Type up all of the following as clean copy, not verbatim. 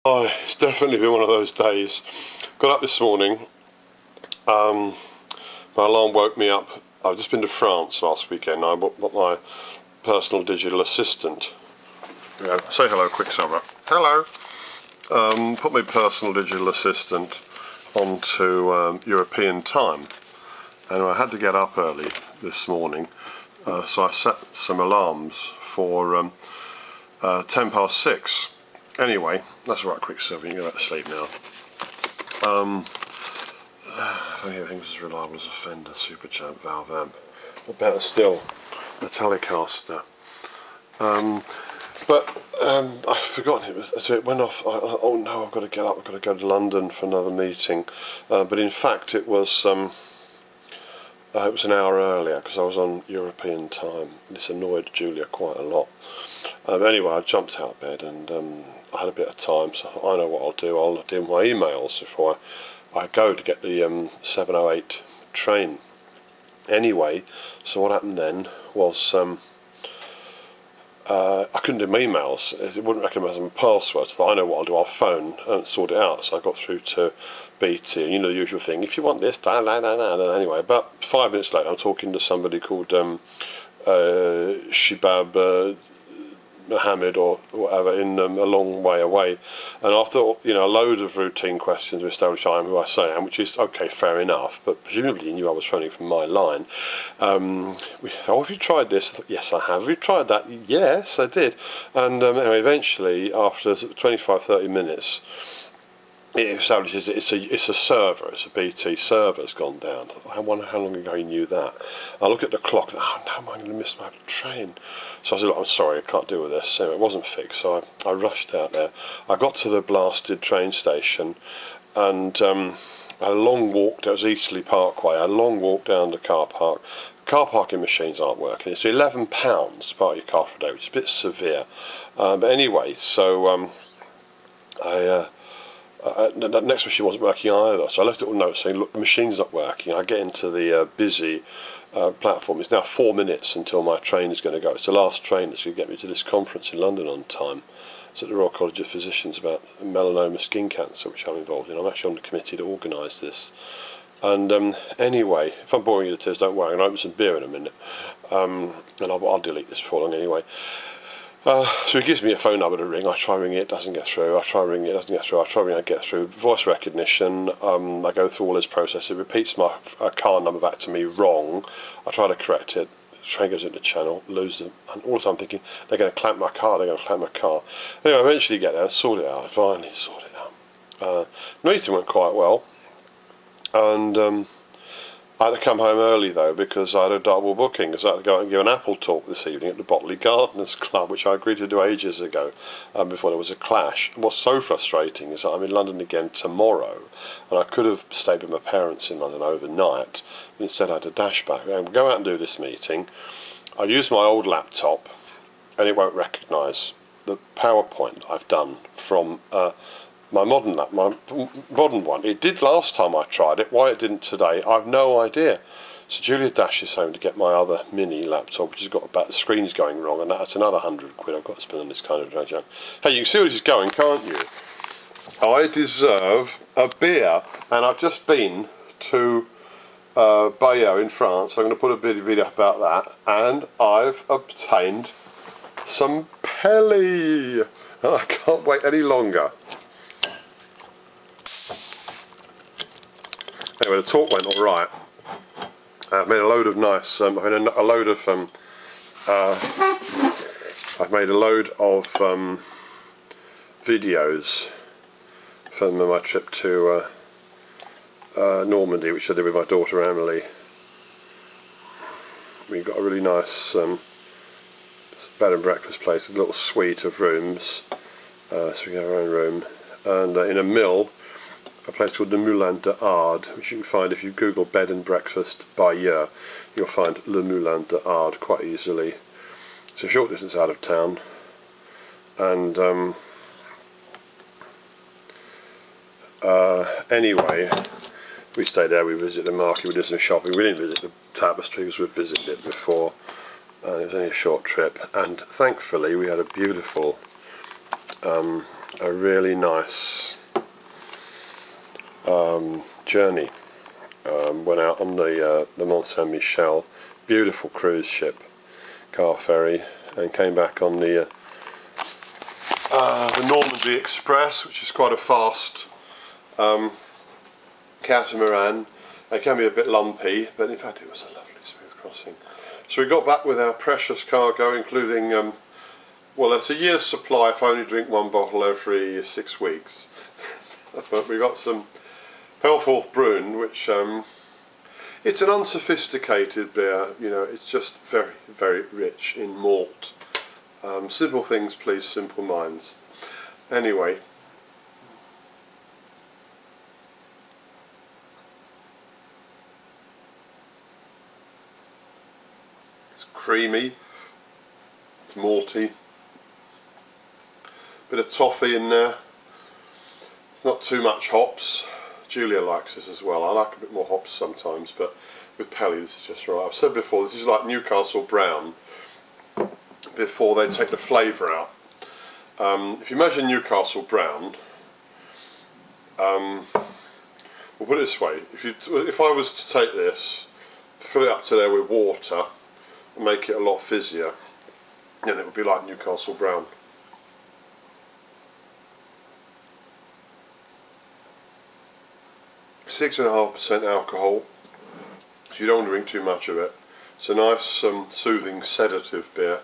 Oh, it's definitely been one of those days. Got up this morning, my alarm woke me up. I've just been to France last weekend. I bought my personal digital assistant. Yeah, say hello quick, Summer. Hello. Put my personal digital assistant onto European time, and I had to get up early this morning, so I set some alarms for 6:10. Anyway, that's all right, Quicksilver, you can go back to sleep now. If only everything's as reliable as a Fender Super Champ valve amp. Or better still, a Telecaster. I've forgotten it, so it went off. Oh no, I've got to get up, I've got to go to London for another meeting. But in fact it was an hour earlier because I was on European time. This annoyed Julia quite a lot. Anyway, I jumped out of bed and I had a bit of time, so I thought, I know what I'll do. I'll do my emails before I go to get the 7:08 train. Anyway, so what happened then was I couldn't do my emails. It wouldn't recognise my password, so I thought, I know what I'll do. I'll phone and sort it out. So I got through to BT, and you know the usual thing. If you want this, anyway, about 5 minutes later, I'm talking to somebody called Shibab Mohammed or whatever in a long way away, and after a load of routine questions to establish I am who I say I am, which is okay, fair enough, but presumably you knew I was phoning from my line. We thought, have you tried this? I thought, yes, I have. Have you tried that? Yes, I did. And anyway, eventually, after 25-30 minutes, it establishes that it's a server, it's a BT server has gone down. I wonder how long ago you knew that. I look at the clock, oh no, I'm going to miss my train. So I said, look, I'm sorry, I can't deal with this. So it wasn't fixed, so I rushed out there. I got to the blasted train station and I had a long walk, there was Eastleigh Parkway, I had a long walk down the car park. Car parking machines aren't working. It's £11 to park your car for a day, which is a bit severe. But anyway, so the next machine wasn't working either, so I left a little note saying, look, the machine's not working. I get into the busy platform. It's now 4 minutes until my train is going to go. It's the last train that's going to get me to this conference in London on time. It's at the Royal College of Physicians about melanoma skin cancer, which I'm involved in. I'm actually on the committee to organise this. And anyway, if I'm boring you to tears, don't worry, I'm going to open some beer in a minute. And I'll delete this before long anyway. So he gives me a phone number to ring. I try ringing it, doesn't get through. I try ringing it, doesn't get through. I try ringing it, get through. Voice recognition. I go through all his process. It repeats my car number back to me wrong. I try to correct it. The train goes into channel, lose them, and all the time I'm thinking they're going to clamp my car. They're going to clamp my car. Anyway, I eventually get there, sort it out. I finally sort it out. The meeting went quite well, and I had to come home early though because I had a double booking, because I had to go out and give an apple talk this evening at the Botley Gardeners Club, which I agreed to do ages ago, before there was a clash. What's so frustrating is that I'm in London again tomorrow, and I could have stayed with my parents in London overnight, but instead I had to dash back and go out and do this meeting. I used my old laptop, and it won't recognise the PowerPoint I've done from my modern one. It did last time I tried it. Why it didn't today, I've no idea. So Julia dashes home to get my other mini laptop, which has got about the screen's going wrong, and that's another £100 I've got to spend on this kind of junk. Hey, you can see where this is going, can't you? I deserve a beer, and I've just been to Bayeux in France. I'm going to put a video up about that, and I've obtained some Pelly, and I can't wait any longer. Anyway, the talk went all right. I've made a load of nice. I've made a load of videos from my trip to Normandy, which I did with my daughter Emily. We got a really nice bed and breakfast place with a little suite of rooms, so we got our own room, and in a mill. A place called the Moulin d'Ard, which you can find if you Google bed and breakfast Bayeux. You'll find Le Moulin d'Ard quite easily. It's a short distance out of town, and anyway, we stayed there. We visited the market, we did some shopping. We didn't visit the tapestry because we've visited it before, and it was only a short trip. And thankfully, we had a beautiful a really nice journey. Went out on the Mont Saint Michel, beautiful cruise ship, car ferry, and came back on the Normandy Express, which is quite a fast catamaran. It can be a bit lumpy, but in fact it was a lovely smooth crossing. So we got back with our precious cargo, including, well, it's a year's supply if I only drink one bottle every 6 weeks. But we got some Pelforth Brune, which it's an unsophisticated beer, you know, it's just very, very rich in malt. Simple things please simple minds. Anyway, it's creamy, it's malty, bit of toffee in there, not too much hops. Julia likes this as well. I like a bit more hops sometimes, but with Pelly this is just right. I've said before, this is like Newcastle Brown before they take the flavour out. If you imagine Newcastle Brown, we'll put it this way, if I was to take this, fill it up to there with water and make it a lot fizzier, then it would be like Newcastle Brown. (6.5% alcohol, so you don't want to drink too much of it. It's a nice soothing sedative beer.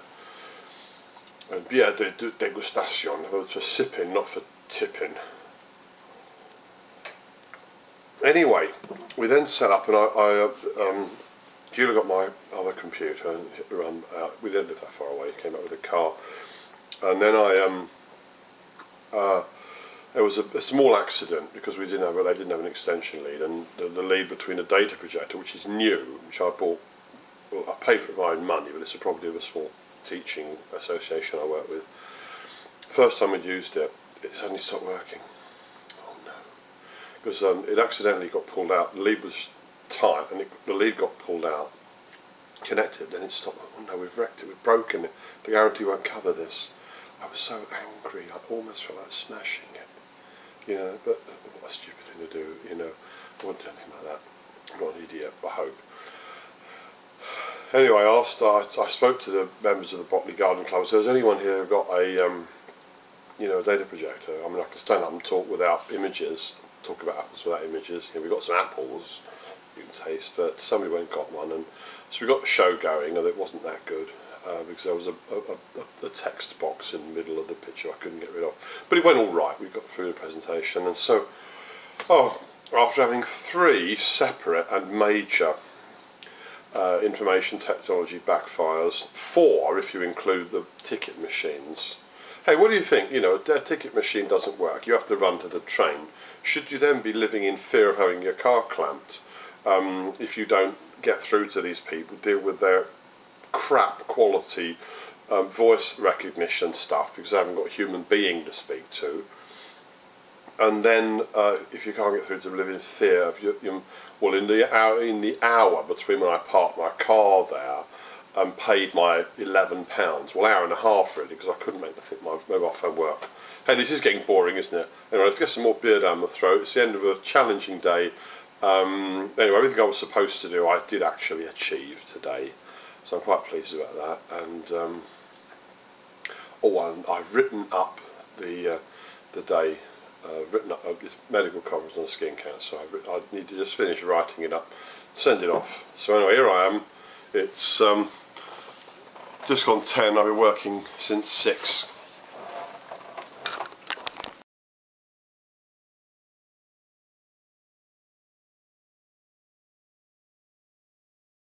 And bière de dégustation, for sipping, not for tipping. Anyway, we then set up, and Julia got my other computer and hit the run out. We didn't live that far away, came up with a car. And then there was a small accident because they didn't have an extension lead, and the lead between a data projector, which is new, which I bought, well, I paid for it with my own money, but it's a property of a small teaching association I work with. First time I'd used it, it suddenly stopped working. Oh no. Because it accidentally got pulled out, the lead was tight, and the lead got pulled out, connected, then it stopped. Oh no, we've wrecked it, we've broken it, the guarantee won't cover this. I was so angry, I almost felt like smashing it. You know, but what a stupid thing to do, you know. I wouldn't do anything like that. I'm not an idiot, I hope. Anyway, I spoke to the members of the Botley Garden Club. So has anyone here got a, you know, a data projector? I mean, I can stand up and talk without images, talk about apples without images. You know, we've got some apples you can taste, but somebody went and got one, and so we got the show going, and it wasn't that good. Because there was a text box in the middle of the picture I couldn't get rid of. But it went all right, we got through the presentation, and so, after having 3 separate and major information technology backfires, 4 if you include the ticket machines. Hey, what do you think? You know, a ticket machine doesn't work, you have to run to the train. Should you then be living in fear of having your car clamped if you don't get through to these people, deal with their crap quality voice recognition stuff because I haven't got a human being to speak to, and then if you can't get through to live in fear of well, in the hour between when I parked my car there and paid my £11, well, hour and a half really, because I couldn't make my mobile phone work. Hey, this is getting boring, isn't it? Anyway, let's get some more beer down the throat. It's the end of a challenging day. Anyway, everything I was supposed to do I did actually achieve today. So I'm quite pleased about that, and I've written up the day, written up this medical conference on skin cancer. I need to just finish writing it up, send it off. So anyway, here I am. It's just gone 10. I've been working since 6.